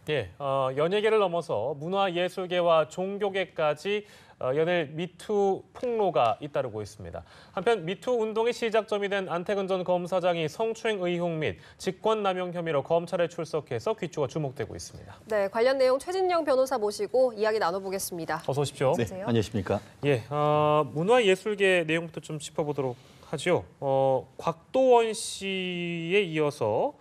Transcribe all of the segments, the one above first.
예, 연예계를 넘어서 문화예술계와 종교계까지 연일 미투 폭로가 잇따르고 있습니다. 한편 미투 운동의 시작점이 된 안태근 전 검사장이 성추행 의혹 및 직권남용 혐의로 검찰에 출석해서 귀추가 주목되고 있습니다. 네, 관련 내용 최진영 변호사 모시고 이야기 나눠보겠습니다. 어서 오십시오. 네, 안녕하십니까? 예, 문화예술계 내용부터 좀 짚어보도록 하죠. 곽도원 씨에 이어서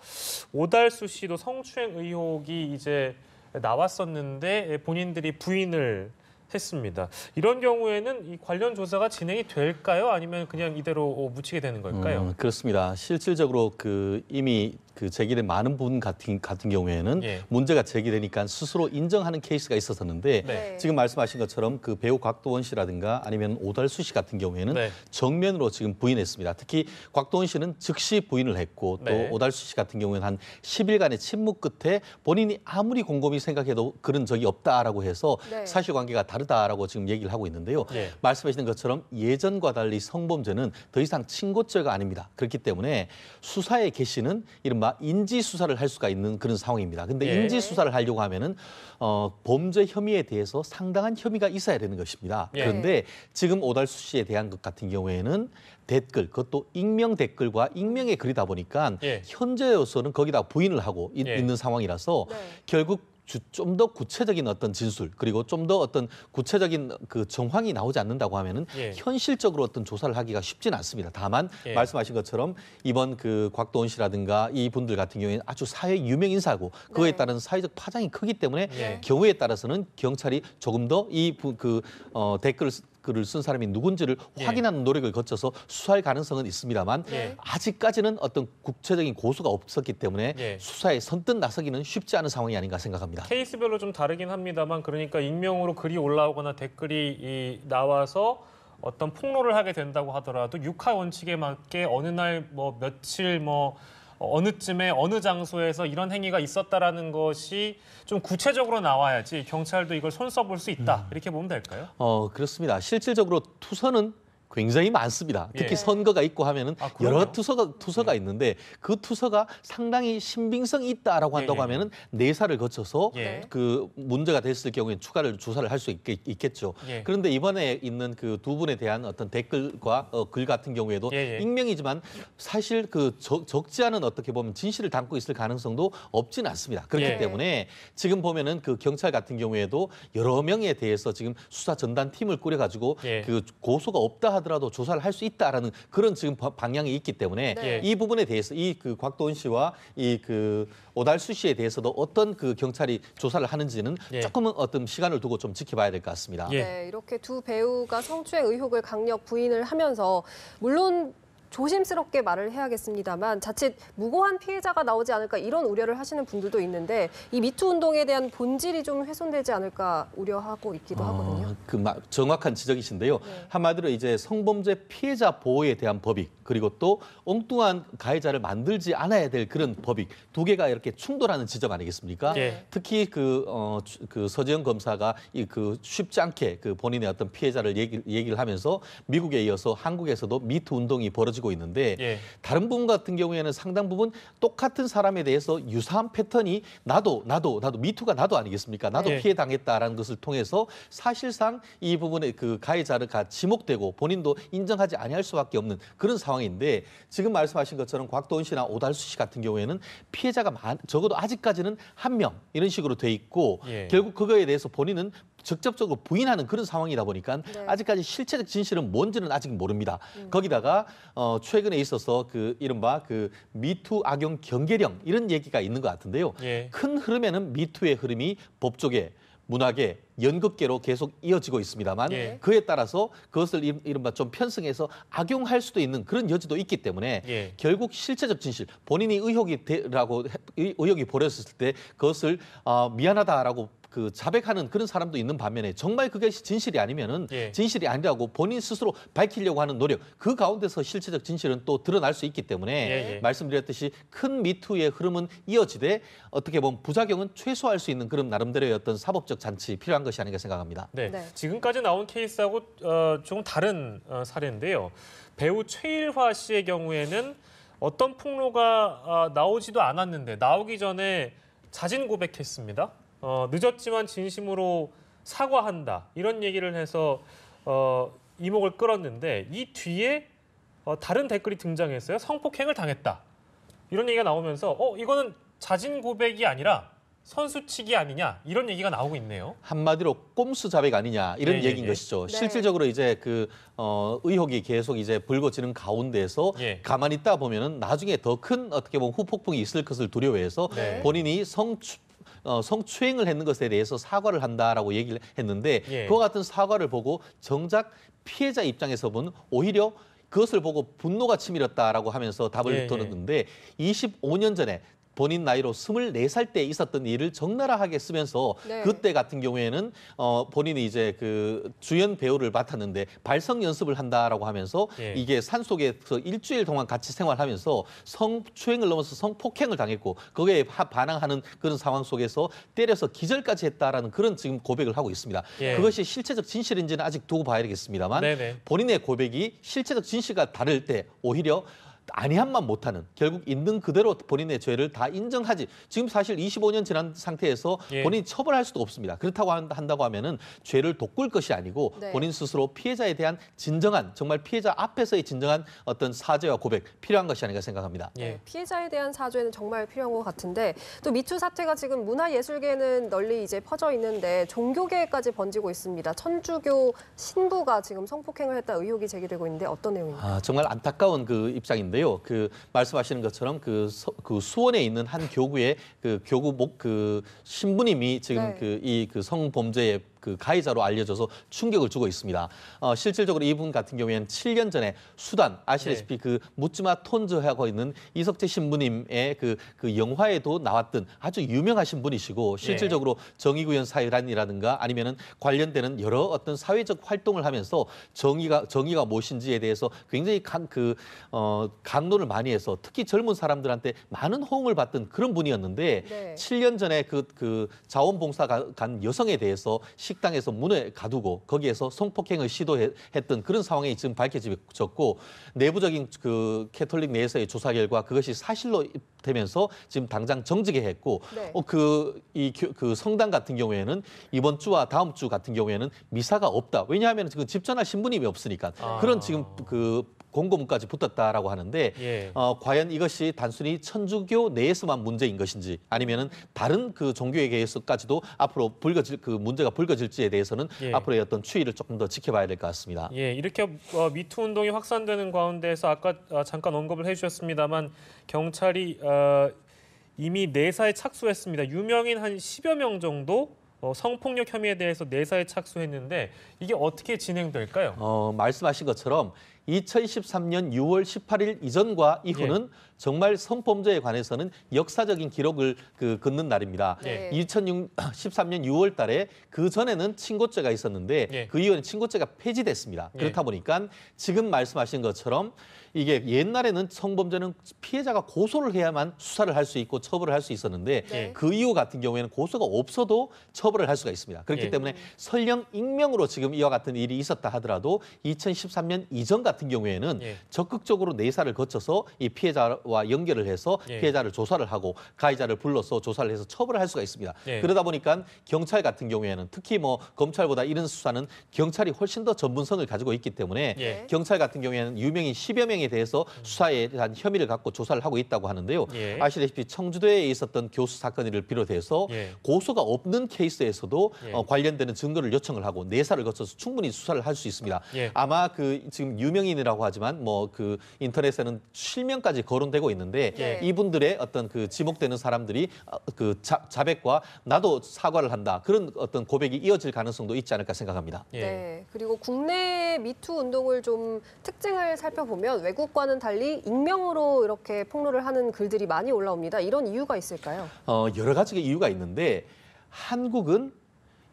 오달수 씨도 성추행 의혹이 이제 나왔었는데 본인들이 부인을 했습니다. 이런 경우에는 이 관련 조사가 진행이 될까요? 아니면 그냥 이대로 묻히게 되는 걸까요? 그렇습니다. 실질적으로 이미 제기된 많은 부분 같은 경우에는 문제가 제기되니까 스스로 인정하는 케이스가 있었는데 네. 지금 말씀하신 것처럼 그 배우 곽도원 씨라든가 아니면 오달수 씨 같은 경우에는 정면으로 지금 부인했습니다. 특히 곽도원 씨는 즉시 부인을 했고 또 오달수 씨 같은 경우에는 한 10일간의 침묵 끝에 본인이 아무리 곰곰이 생각해도 그런 적이 없다라고 해서 사실관계가 다르다라고 지금 얘기를 하고 있는데요. 말씀하시는 것처럼 예전과 달리 성범죄는 더 이상 친고죄가 아닙니다. 그렇기 때문에 수사의 개시는 이른바 인지 수사를 할 수가 있는 그런 상황입니다. 근데 인지 수사를 하려고 하면은 범죄 혐의에 대해서 상당한 혐의가 있어야 되는 것입니다. 그런데 지금 오달수 씨에 대한 것 같은 경우에는 댓글, 그것도 익명 댓글과 익명의 글이다 보니까 현재로서는 거기다 부인을 하고 있는 상황이라서 결국 좀 더 구체적인 어떤 진술 그리고 좀 더 어떤 구체적인 그 정황이 나오지 않는다고 하면은 현실적으로 어떤 조사를 하기가 쉽지는 않습니다. 다만 말씀하신 것처럼 이번 그 곽도원 씨라든가 이 분들 같은 경우에는 아주 사회 유명 인사고 그거에 따른 사회적 파장이 크기 때문에 경우에 따라서는 경찰이 조금 더 이 글을 쓴 사람이 누군지를 확인하는 노력을 거쳐서 수사할 가능성은 있습니다만 아직까지는 어떤 구체적인 고소가 없었기 때문에 수사에 선뜻 나서기는 쉽지 않은 상황이 아닌가 생각합니다. 케이스별로 좀 다르긴 합니다만 그러니까 익명으로 글이 올라오거나 댓글이 나와서 어떤 폭로를 하게 된다고 하더라도 육하 원칙에 맞게 어느 날 뭐 며칠 어느쯤에 어느 장소에서 이런 행위가 있었다라는 것이 좀 구체적으로 나와야지 경찰도 이걸 손써볼 수 있다. 이렇게 보면 될까요? 그렇습니다. 실질적으로 투서는 굉장히 많습니다. 특히 선거가 있고 하면은 여러 투서가 있는데 그 투서가 상당히 신빙성이 있다라고 한다고 하면은 내사를 거쳐서 그 문제가 됐을 경우에 추가를 조사를 할 수 있겠죠. 그런데 이번에 있는 그 두 분에 대한 어떤 댓글과 글 같은 경우에도 익명이지만 사실 적지 않은 어떻게 보면 진실을 담고 있을 가능성도 없지는 않습니다. 그렇기 때문에 지금 보면은 그 경찰 같은 경우에도 여러 명에 대해서 지금 수사 전담 팀을 꾸려가지고 그 고소가 없다 하더라도 조사를 할 수 있다라는 그런 지금 방향이 있기 때문에 이 부분에 대해서 그 곽도원 씨와 그 오달수 씨에 대해서도 어떤 그 경찰이 조사를 하는지는 조금은 어떤 시간을 두고 좀 지켜봐야 될 것 같습니다. 네, 이렇게 두 배우가 성추행 의혹을 강력 부인을 하면서 물론 조심스럽게 말을 해야겠습니다만 자칫 무고한 피해자가 나오지 않을까 이런 우려를 하시는 분들도 있는데 이 미투 운동에 대한 본질이 좀 훼손되지 않을까 우려하고 있기도 하거든요. 정확한 지적이신데요. 한마디로 이제 성범죄 피해자 보호에 대한 법익 그리고 또 엉뚱한 가해자를 만들지 않아야 될 그런 법익 두 개가 이렇게 충돌하는 지점 아니겠습니까? 특히 그 서지영 검사가 쉽지 않게 본인의 어떤 피해자를 얘기를 하면서 미국에 이어서 한국에서도 미투 운동이 벌어지고 있는데 다른 부분 같은 경우에는 상당 부분 똑같은 사람에 대해서 유사한 패턴이 나도 미투가 나도 아니겠습니까? 나도 피해 당했다라는 것을 통해서 사실상 이 부분에 그 가해자가 지목되고 본인도 인정하지 아니할 수밖에 없는 그런 상황인데 지금 말씀하신 것처럼 곽도원 씨나 오달수 씨 같은 경우에는 피해자가 적어도 아직까지는 한 명 이런 식으로 돼 있고 결국 그거에 대해서 본인은 직접적으로 부인하는 그런 상황이다 보니까 아직까지 실체적 진실은 뭔지는 아직 모릅니다. 거기다가 최근에 있어서 이른바 미투 악용 경계령 이런 얘기가 있는 것 같은데요. 큰 흐름에는 미투의 흐름이 법조계, 문화계, 연극계로 계속 이어지고 있습니다만 그에 따라서 그것을 이른바 좀 편승해서 악용할 수도 있는 그런 여지도 있기 때문에 결국 실체적 진실, 본인이 의혹이 벌어졌을 때 그것을 미안하다라고 자백하는 그런 사람도 있는 반면에 정말 그게 진실이 아니면은 진실이 아니라고 본인 스스로 밝히려고 하는 노력 그 가운데서 실체적 진실은 또 드러날 수 있기 때문에 말씀드렸듯이 큰 미투의 흐름은 이어지되 어떻게 보면 부작용은 최소화할 수 있는 그런 나름대로의 어떤 사법적 잔치 필요한 것이 아닌가 생각합니다. 지금까지 나온 케이스하고 조금 다른 사례인데요. 배우 최일화 씨의 경우에는 어떤 폭로가 나오지도 않았는데 나오기 전에 자진 고백했습니다. 늦었지만 진심으로 사과한다 이런 얘기를 해서 이목을 끌었는데 이 뒤에 다른 댓글이 등장했어요. 성폭행을 당했다 이런 얘기가 나오면서 이거는 자진 고백이 아니라 선수치기 아니냐 이런 얘기가 나오고 있네요. 한마디로 꼼수 자백 아니냐 이런 예, 얘기인 예. 것이죠. 네. 실질적으로 이제 그 의혹이 계속 이제 불거지는 가운데서 예. 가만히 있다 보면은 나중에 더 큰 어떻게 보면 후폭풍이 있을 것을 두려워해서 네. 본인이 성추행을 했는 것에 대해서 사과를 한다라고 얘기를 했는데 예. 그와 같은 사과를 보고 정작 피해자 입장에서 보면 오히려 그것을 보고 분노가 치밀었다라고 하면서 답을 예, 예. 들었는데 25년 전에 본인 나이로 24살 때 있었던 일을 적나라하게 쓰면서 네. 그때 같은 경우에는 본인이 이제 그 주연 배우를 맡았는데 발성 연습을 한다라고 하면서 예. 이게 산속에서 일주일 동안 같이 생활하면서 성추행을 넘어서 성폭행을 당했고 거기에 반항하는 그런 상황 속에서 때려서 기절까지 했다라는 그런 지금 고백을 하고 있습니다. 예. 그것이 실체적 진실인지는 아직 두고 봐야 되겠습니다만 네네. 본인의 고백이 실체적 진실과 다를 때 오히려 아니함만 못하는 결국 있는 그대로 본인의 죄를 다 인정하지 지금 사실 25년 지난 상태에서 예. 본인이 처벌할 수도 없습니다. 그렇다고 한다고 하면은 죄를 돋굴 것이 아니고 네. 본인 스스로 피해자에 대한 진정한 정말 피해자 앞에서의 진정한 어떤 사죄와 고백 필요한 것이 아닌가 생각합니다. 예. 네, 피해자에 대한 사죄는 정말 필요한 것 같은데 또 미투 사태가 지금 문화예술계는 널리 이제 퍼져 있는데 종교계까지 번지고 있습니다. 천주교 신부가 지금 성폭행을 했다 의혹이 제기되고 있는데 어떤 내용입니까? 정말 안타까운 그 입장인데요. 그 말씀하시는 것처럼 그 수원에 있는 한 교구의 그 교구 그 신부님이 지금 네. 그 성범죄의 그 가해자로 알려져서 충격을 주고 있습니다. 실질적으로 이분 같은 경우에는 7년 전에 수단 아시다시피 그 묻지마 톤즈하고 있는 이석재 신부님의 그 영화에도 나왔던 아주 유명하신 분이시고 실질적으로 정의구현 사회란이라든가 아니면은 관련되는 여러 어떤 사회적 활동을 하면서 정의가 무엇인지에 대해서 굉장히 강론을 많이 해서 특히 젊은 사람들한테 많은 호응을 받던 그런 분이었는데 네. 7년 전에 그 자원봉사 간 여성에 대해서 식당에서 문에 가두고 거기에서 성폭행을 시도했던 그런 상황이 지금 밝혀졌고 내부적인 그 캐톨릭 내에서의 조사 결과 그것이 사실로 되면서 지금 당장 정직해 했고 네. 그 성당 같은 경우에는 이번 주와 다음 주 같은 경우에는 미사가 없다. 왜냐하면 지금 집전할 신부님이 없으니까 그런 지금 그 공고문까지 붙었다라고 하는데 예. 과연 이것이 단순히 천주교 내에서만 문제인 것인지 아니면은 다른 그 종교에 대해서까지도 앞으로 문제가 불거질지에 대해서는 예. 앞으로의 어떤 추이를 조금 더 지켜봐야 될 것 같습니다. 예, 이렇게 미투 운동이 확산되는 가운데서 아까 잠깐 언급을 해주셨습니다만 경찰이 이미 내사에 착수했습니다. 유명인 한 10여 명 정도 성폭력 혐의에 대해서 내사에 착수했는데 이게 어떻게 진행될까요? 말씀하신 것처럼 2013년 6월 18일 이전과 이후는 정말 성범죄에 관해서는 역사적인 기록을 긋는 날입니다. 네. 2013년 6월 달에 그 전에는 친고죄가 있었는데 예. 그 이후에는 친고죄가 폐지됐습니다. 예. 그렇다 보니까 지금 말씀하신 것처럼 이게 옛날에는 성범죄는 피해자가 고소를 해야만 수사를 할 수 있고 처벌을 할 수 있었는데 네. 그 이후 같은 경우에는 고소가 없어도 처벌을 할 수가 있습니다. 그렇기 예. 때문에 설령 익명으로 지금 이와 같은 일이 있었다 하더라도 2013년 이전 같은 경우에는 예. 적극적으로 내사를 거쳐서 이 피해자와 연결을 해서 예. 피해자를 조사를 하고 가해자를 불러서 조사를 해서 처벌을 할 수가 있습니다. 예. 그러다 보니까 경찰 같은 경우에는 특히 뭐 검찰보다 이런 수사는 경찰이 훨씬 더 전문성을 가지고 있기 때문에 예. 경찰 같은 경우에는 유명인 10여 명에 대해서 수사에 대한 혐의를 갖고 조사를 하고 있다고 하는데요. 예. 아시다시피 청주대에 있었던 교수 사건을 비롯해서 예. 고소가 없는 케이스에서도 예. 관련되는 증거를 요청을 하고 내사를 거쳐서 충분히 수사를 할 수 있습니다. 예. 아마 지금 유명인이라고 하지만 뭐 인터넷에는 실명까지 거론되고 있는데 예. 이분들의 어떤 지목되는 사람들이 자백과 나도 사과를 한다 그런 어떤 고백이 이어질 가능성도 있지 않을까 생각합니다. 예. 네. 그리고 국내 미투 운동을 좀 특징을 살펴보면 외국과는 달리 익명으로 이렇게 폭로를 하는 글들이 많이 올라옵니다. 이런 이유가 있을까요? 여러 가지 이유가 있는데 한국은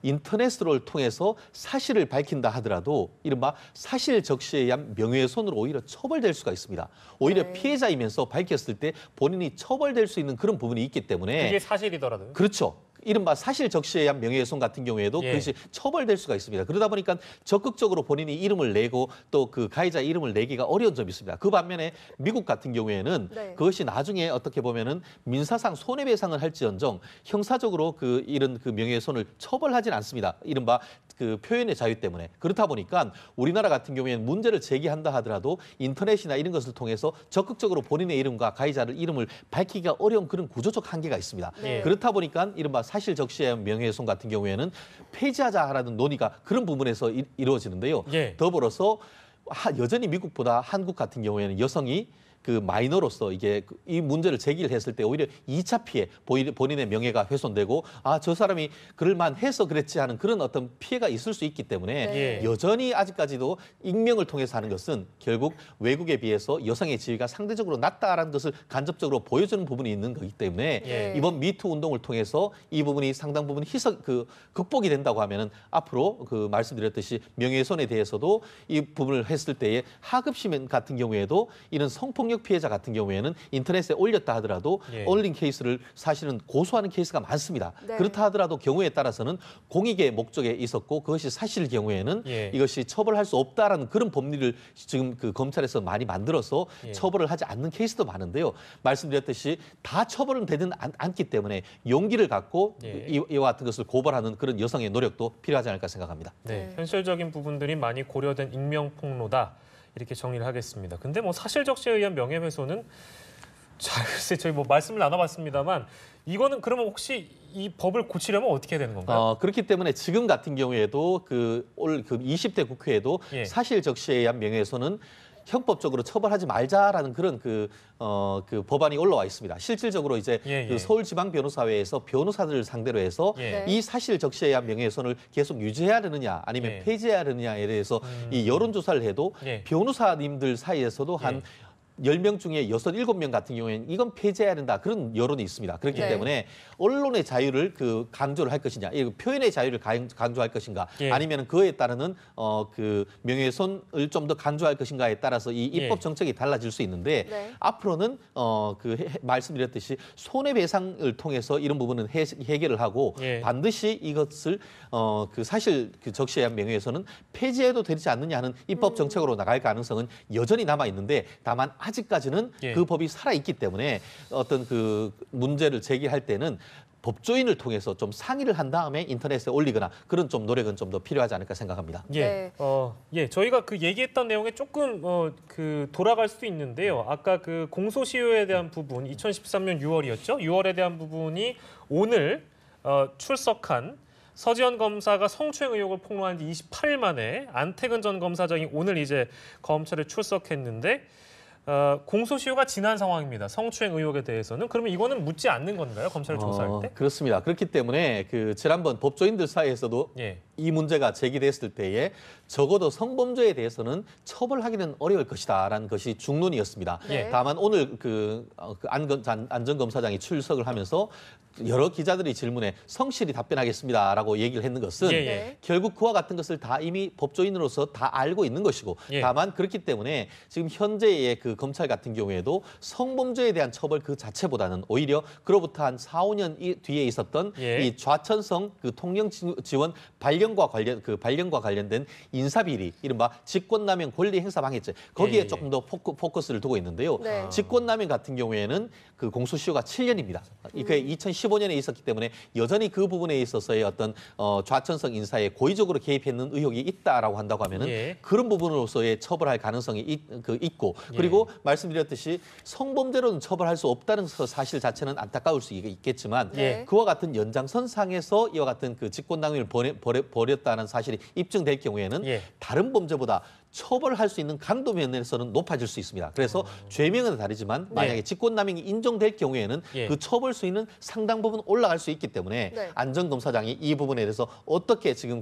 인터넷을 통해서 사실을 밝힌다 하더라도 이른바 사실 적시에 의한 명예훼손으로 오히려 처벌될 수가 있습니다. 오히려 네. 피해자이면서 밝혔을 때 본인이 처벌될 수 있는 그런 부분이 있기 때문에 그게 사실이더라도요. 그렇죠. 이른바 사실 적시에 의한 명예훼손 같은 경우에도 예. 그것이 처벌될 수가 있습니다. 그러다 보니까 적극적으로 본인이 이름을 내고 또 그 가해자 이름을 내기가 어려운 점이 있습니다. 그 반면에 미국 같은 경우에는 네. 그것이 나중에 어떻게 보면은 민사상 손해배상을 할지언정 형사적으로 이런 명예훼손을 처벌하진 않습니다. 이른바 그 표현의 자유 때문에. 그렇다 보니까 우리나라 같은 경우에는 문제를 제기한다 하더라도 인터넷이나 이런 것을 통해서 적극적으로 본인의 이름과 가해자를 이름을 밝히기가 어려운 그런 구조적 한계가 있습니다. 네. 그렇다 보니까 이른바 사실 적시의 명예훼손 같은 경우에는 폐지하자라는 논의가 그런 부분에서 이루어지는데요. 예. 더불어서 여전히 미국보다 한국 같은 경우에는 여성이 그 마이너로서 이 문제를 제기를 했을 때 오히려 2차 피해, 본인의 명예가 훼손되고 저 사람이 그럴만 해서 그랬지 하는 그런 어떤 피해가 있을 수 있기 때문에 네. 여전히 아직까지도 익명을 통해서 하는 것은 결국 외국에 비해서 여성의 지위가 상대적으로 낮다라는 것을 간접적으로 보여주는 부분이 있는 거기 때문에 네. 이번 미투 운동을 통해서 이 부분이 상당 부분 극복이 된다고 하면은 앞으로 말씀드렸듯이 명예훼손에 대해서도 이 부분을 했을 때에 하급심 같은 경우에도 이런 성폭력 피해자 같은 경우에는 인터넷에 올렸다 하더라도 예. 올린 케이스를 사실은 고소하는 케이스가 많습니다. 네. 그렇다 하더라도 경우에 따라서는 공익의 목적에 있었고 그것이 사실일 경우에는 예. 이것이 처벌할 수 없다라는 그런 법리를 지금 검찰에서 많이 만들어서 예. 처벌을 하지 않는 케이스도 많은데요. 말씀드렸듯이 다 처벌은 되는 않기 때문에 용기를 갖고 예. 이와 같은 것을 고발하는 그런 여성의 노력도 필요하지 않을까 생각합니다. 네, 네. 현실적인 부분들이 많이 고려된 익명 폭로다. 이렇게 정리를 하겠습니다. 근데 사실 적시에 의한 명예훼손은 글쎄 저희 말씀을 나눠봤습니다만 이거는 그러면 혹시 이 법을 고치려면 어떻게 되는 건가요? 그렇기 때문에 지금 같은 경우에도 올 20대 국회에도 예. 사실 적시에 의한 명예훼손은 형법적으로 처벌하지 말자라는 그런 법안이 올라와 있습니다. 실질적으로 이제 예. 서울지방변호사회에서 변호사들을 상대로 해서 예. 이 사실 적시에 의한 명예훼손을 계속 유지해야 되느냐 아니면 예. 폐지해야 되느냐에 대해서 이 여론조사를 해도 예. 변호사님들 사이에서도 한 10명 중에 6, 7명 같은 경우에는 이건 폐지해야 된다. 그런 여론이 있습니다. 그렇기 네. 때문에 언론의 자유를 강조를 할 것이냐, 표현의 자유를 강조할 것인가, 예. 아니면 그에 따르는 명예훼손을 좀 더 간주할 것인가에 따라서 이 입법 예. 정책이 달라질 수 있는데 네. 앞으로는 말씀드렸듯이 손해배상을 통해서 이런 부분은 해결을 하고 예. 반드시 이것을 사실 적시에 의한 명예훼손은 폐지해도 되지 않느냐 하는 입법 정책으로 나갈 가능성은 여전히 남아 있는데 다만 아직까지는 예. 그 법이 살아 있기 때문에 어떤 문제를 제기할 때는 법조인을 통해서 좀 상의를 한 다음에 인터넷에 올리거나 그런 좀 노력은 좀 더 필요하지 않을까 생각합니다. 네. 저희가 얘기했던 내용에 조금 돌아갈 수도 있는데요. 아까 공소시효에 대한 부분, 2013년 6월이었죠. 6월에 대한 부분이 오늘 출석한 서지현 검사가 성추행 의혹을 폭로한 지 28일 만에 안태근 전 검사장이 오늘 이제 검찰에 출석했는데 공소시효가 지난 상황입니다. 성추행 의혹에 대해서는. 그러면 이거는 묻지 않는 건가요? 검찰을 조사할 때? 그렇습니다. 그렇기 때문에 지난번 법조인들 사이에서도 예. 이 문제가 제기됐을 때에 적어도 성범죄에 대해서는 처벌하기는 어려울 것이다라는 것이 중론이었습니다. 네. 다만 오늘 안 전 검사장이 출석을 하면서 여러 기자들이 질문에 성실히 답변하겠습니다라고 얘기를 했는 것은 예. 결국 그와 같은 것을 다 이미 법조인으로서 다 알고 있는 것이고 예. 다만 그렇기 때문에 지금 현재의 검찰 같은 경우에도 성범죄에 대한 처벌 그 자체보다는 오히려 그로부터 한 4, 5년 뒤에 있었던 예. 이 좌천성 통영 지원 발령과 관련된 인사비리 이른바 직권남용 권리행사방해죄 거기에 예. 조금 더 포커스를 두고 있는데요. 네. 직권남용 같은 경우에는 공소시효가 7년입니다. 그게 2015년에 있었기 때문에 여전히 그 부분에 있어서의 어떤 좌천성 인사에 고의적으로 개입했는 의혹이 있다라고 한다고 하면은 예. 그런 부분으로서의 처벌할 가능성이 있고 그리고 말씀드렸듯이 성범죄로는 처벌할 수 없다는 사실 자체는 안타까울 수 있겠지만 네. 그와 같은 연장선상에서 이와 같은 직권남용을 벌였다는 사실이 입증될 경우에는 예. 다른 범죄보다 처벌할 수 있는 강도 면에서는 높아질 수 있습니다. 그래서 죄명은 다르지만 만약에 직권남용이 인정될 경우에는 예. 그 처벌 수위는 상당 부분 올라갈 수 있기 때문에 네. 안 전 검사장이 이 부분에 대해서 어떻게 지금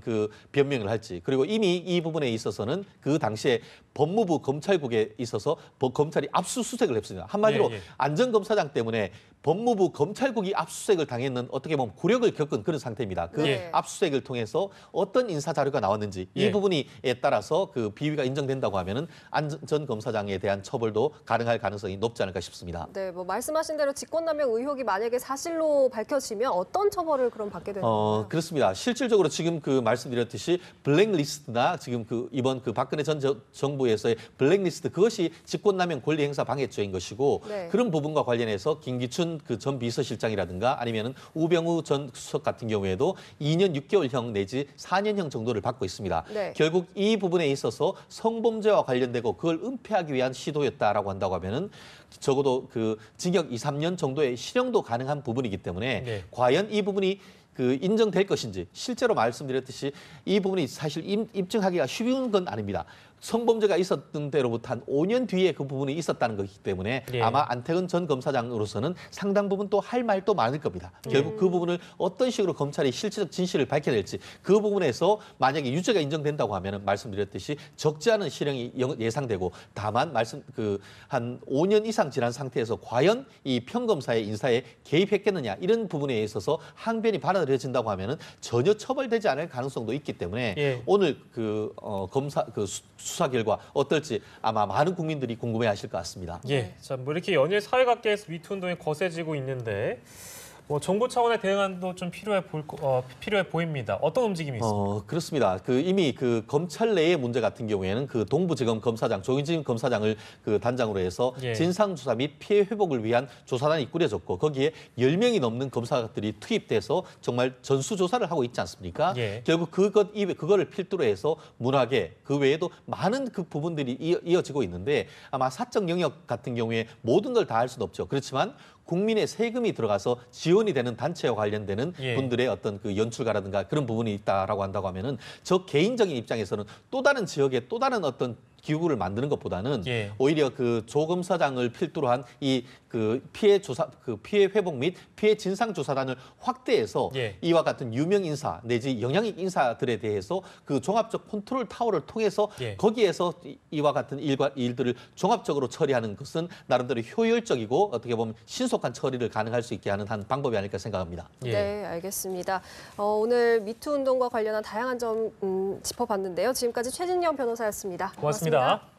변명을 할지 그리고 이미 이 부분에 있어서는 그 당시에 법무부 검찰국에 있어서 검찰이 압수수색을 했습니다. 한마디로 예. 안 전 검사장 때문에 법무부 검찰국이 압수수색을 당했는 어떻게 보면 굴욕을 겪은 그런 상태입니다. 그 네. 압수수색을 통해서 어떤 인사 자료가 나왔는지 이 예. 부분에 따라서 그 비위가 인정된다고 하면은 안 전 검사장에 대한 처벌도 가능할 가능성이 높지 않을까 싶습니다. 네, 뭐 말씀하신 대로 직권남용 의혹이 만약에 사실로 밝혀지면 어떤 처벌을 그럼 받게 되는 건가요? 그렇습니다. 실질적으로 지금 그 말씀드렸듯이 블랙리스트나 지금 그 이번 그 박근혜 전 정부에서의 블랙리스트 그것이 직권남용 권리행사 방해죄인 것이고 네. 그런 부분과 관련해서 김기춘 그 전 비서실장이라든가 아니면은 우병우 전 수석 같은 경우에도 2년 6개월형 내지 4년형 정도를 받고 있습니다. 네. 결국 이 부분에 있어서 성범죄와 관련되고 그걸 은폐하기 위한 시도였다라고 한다고 하면은 적어도 그 징역 2, 3년 정도의 실형도 가능한 부분이기 때문에 네. 과연 이 부분이 그 인정될 것인지 실제로 말씀드렸듯이 이 부분이 사실 입증하기가 쉬운 건 아닙니다. 성범죄가 있었던 때로부터 한 5년 뒤에 그 부분이 있었다는 것이기 때문에 예. 아마 안태근 전 검사장으로서는 상당 부분 또 할 말도 많을 겁니다. 결국 그 부분을 어떤 식으로 검찰이 실체적 진실을 밝혀낼지 그 부분에서 만약에 유죄가 인정된다고 하면 말씀드렸듯이 적지 않은 실형이 예상되고 다만 한 5년 이상 지난 상태에서 과연 이 평검사의 인사에 개입했겠느냐 이런 부분에 있어서 항변이 받아들여진다고 하면은 전혀 처벌되지 않을 가능성도 있기 때문에 예. 오늘 검사 수사 결과 어떨지 아마 많은 국민들이 궁금해하실 것 같습니다. 예, 자, 뭐 이렇게 연일 사회각계에서 미투 운동이 거세지고 있는데 뭐 정부 차원의 대응안도 좀 필요해 보입니다. 어떤 움직임이 있습니까? 그렇습니다. 이미 검찰 내의 문제 같은 경우에는 동부지검 검사장 조윤진 검사장을 단장으로 해서 예. 진상조사 및 피해 회복을 위한 조사단이 꾸려졌고 거기에 10명이 넘는 검사들이 투입돼서 정말 전수조사를 하고 있지 않습니까? 예. 결국 그거를 필두로 해서 문화계 그 외에도 많은 그 부분들이 이어지고 있는데 아마 사적 영역 같은 경우에 모든 걸 다 할 수는 없죠. 그렇지만 국민의 세금이 들어가서 지원이 되는 단체와 관련되는 예. 분들의 어떤 그 연출가라든가 그런 부분이 있다라고 한다고 하면은 저 개인적인 입장에서는 또 다른 지역에 또 다른 어떤 기구를 만드는 것보다는 예. 오히려 조 검사장을 필두로 한 이 피해 회복 및 피해 진상 조사단을 확대해서 예. 이와 같은 유명 인사 내지 영향력 인사들에 대해서 그 종합적 컨트롤 타워를 통해서 예. 거기에서 이와 같은 일들을 종합적으로 처리하는 것은 나름대로 효율적이고 어떻게 보면 신속한 처리를 가능할 수 있게 하는 한 방법이 아닐까 생각합니다. 예. 네, 알겠습니다. 오늘 미투 운동과 관련한 다양한 점 짚어봤는데요. 지금까지 최진영 변호사였습니다. 고맙습니다.